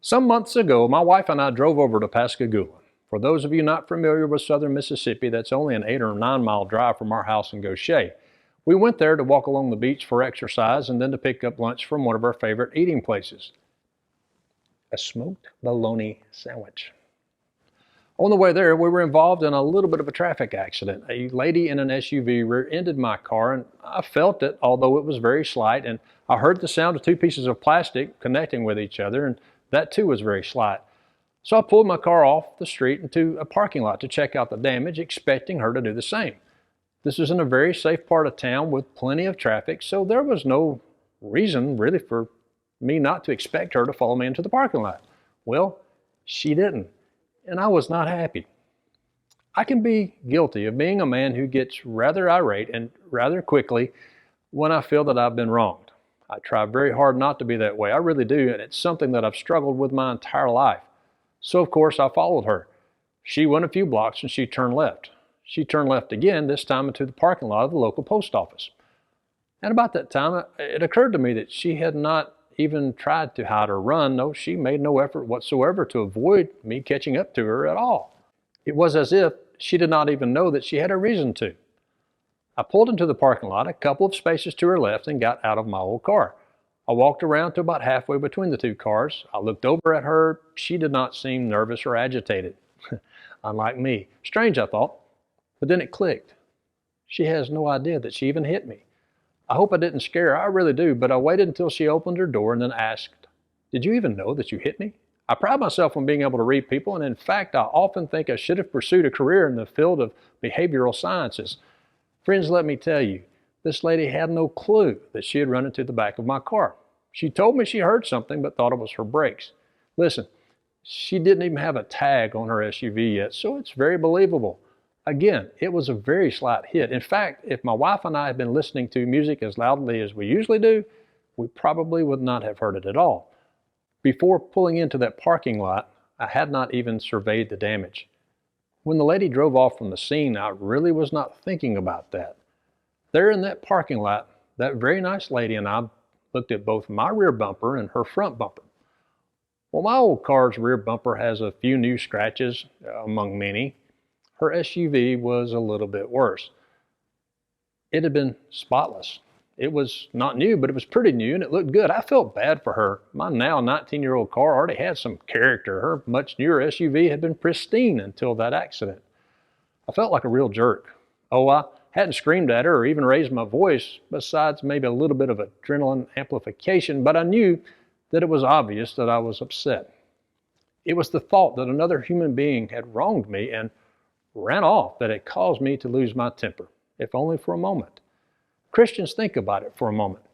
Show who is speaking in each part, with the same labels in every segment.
Speaker 1: Some months ago, my wife and I drove over to Pascagoula. For those of you not familiar with southern Mississippi, that's only an 8 or 9 mile drive from our house in Gaucher. We went there to walk along the beach for exercise and then to pick up lunch from one of our favorite eating places, a smoked bologna sandwich. On the way there, we were involved in a little bit of a traffic accident. A lady in an SUV rear-ended my car, and I felt it, although it was very slight, and I heard the sound of two pieces of plastic connecting with each other, and that too was very slight. So I pulled my car off the street into a parking lot to check out the damage, expecting her to do the same. This was in a very safe part of town with plenty of traffic, so there was no reason really for me not to expect her to follow me into the parking lot. Well, she didn't, and I was not happy. I can be guilty of being a man who gets rather irate and rather quickly when I feel that I've been wronged. I try very hard not to be that way. I really do, and it's something that I've struggled with my entire life. So, of course, I followed her. She went a few blocks and she turned left. She turned left again, this time into the parking lot of the local post office. And about that time, it occurred to me that she had not even tried to hide or run. No, she made no effort whatsoever to avoid me catching up to her at all. It was as if she did not even know that she had a reason to. I pulled into the parking lot a couple of spaces to her left and got out of my old car. I walked around to about halfway between the two cars. I looked over at her. She did not seem nervous or agitated, unlike me. Strange, I thought, but then it clicked. She has no idea that she even hit me. I hope I didn't scare her, I really do, but I waited until she opened her door and then asked, "Did you even know that you hit me?" I pride myself on being able to read people, and in fact, I often think I should have pursued a career in the field of behavioral sciences. Friends, let me tell you, this lady had no clue that she had run into the back of my car. She told me she heard something but thought it was her brakes. Listen, she didn't even have a tag on her SUV yet, so it's very believable. Again, it was a very slight hit. In fact, if my wife and I had been listening to music as loudly as we usually do, we probably would not have heard it at all. Before pulling into that parking lot, I had not even surveyed the damage. When the lady drove off from the scene, I really was not thinking about that. There in that parking lot, that very nice lady and I looked at both my rear bumper and her front bumper. Well, my old car's rear bumper has a few new scratches, among many. Her SUV was a little bit worse. It had been spotless. It was not new, but it was pretty new and it looked good. I felt bad for her. My now 19-year-old car already had some character. Her much newer SUV had been pristine until that accident. I felt like a real jerk. Oh, I hadn't screamed at her or even raised my voice, besides maybe a little bit of adrenaline amplification, but I knew that it was obvious that I was upset. It was the thought that another human being had wronged me and ran off that had caused me to lose my temper, if only for a moment. Christians, think about it for a moment.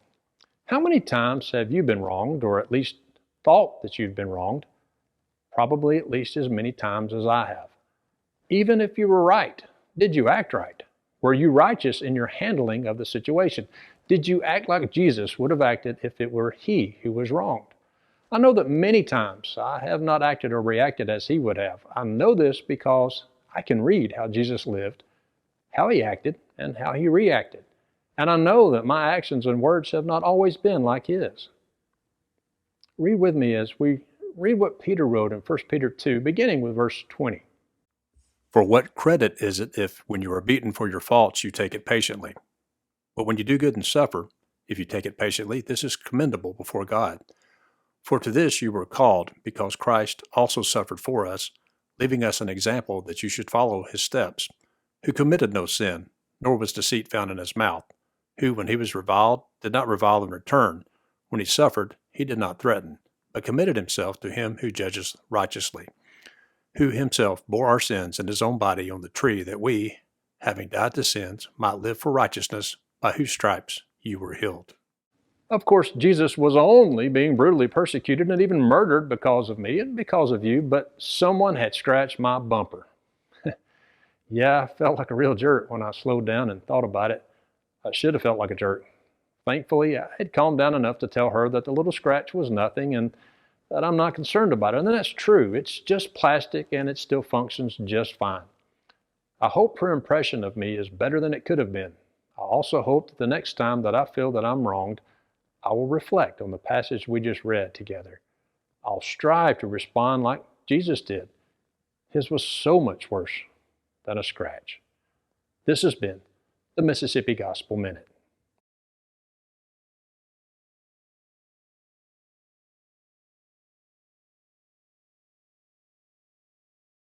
Speaker 1: How many times have you been wronged, or at least thought that you've been wronged? Probably at least as many times as I have. Even if you were right, did you act right? Were you righteous in your handling of the situation? Did you act like Jesus would have acted if it were he who was wronged? I know that many times I have not acted or reacted as he would have. I know this because I can read how Jesus lived, how he acted, and how he reacted. And I know that my actions and words have not always been like his. Read with me as we read what Peter wrote in 1 Peter 2, beginning with verse 20.
Speaker 2: For what credit is it if, when you are beaten for your faults, you take it patiently? But when you do good and suffer, if you take it patiently, this is commendable before God. For to this you were called, because Christ also suffered for us, leaving us an example that you should follow his steps, who committed no sin, nor was deceit found in his mouth, who, when he was reviled, did not revile in return. When he suffered, he did not threaten, but committed himself to him who judges righteously, who himself bore our sins in his own body on the tree, that we, having died to sins, might live for righteousness, by whose stripes you were healed.
Speaker 1: Of course, Jesus was only being brutally persecuted and even murdered because of me and because of you, but someone had scratched my bumper. Yeah, I felt like a real jerk when I slowed down and thought about it. I should have felt like a jerk. Thankfully, I had calmed down enough to tell her that the little scratch was nothing and that I'm not concerned about it. And that's true. It's just plastic and it still functions just fine. I hope her impression of me is better than it could have been. I also hope that the next time that I feel that I'm wronged, I will reflect on the passage we just read together. I'll strive to respond like Jesus did. His was so much worse than a scratch. This has been the Mississippi Gospel Minute.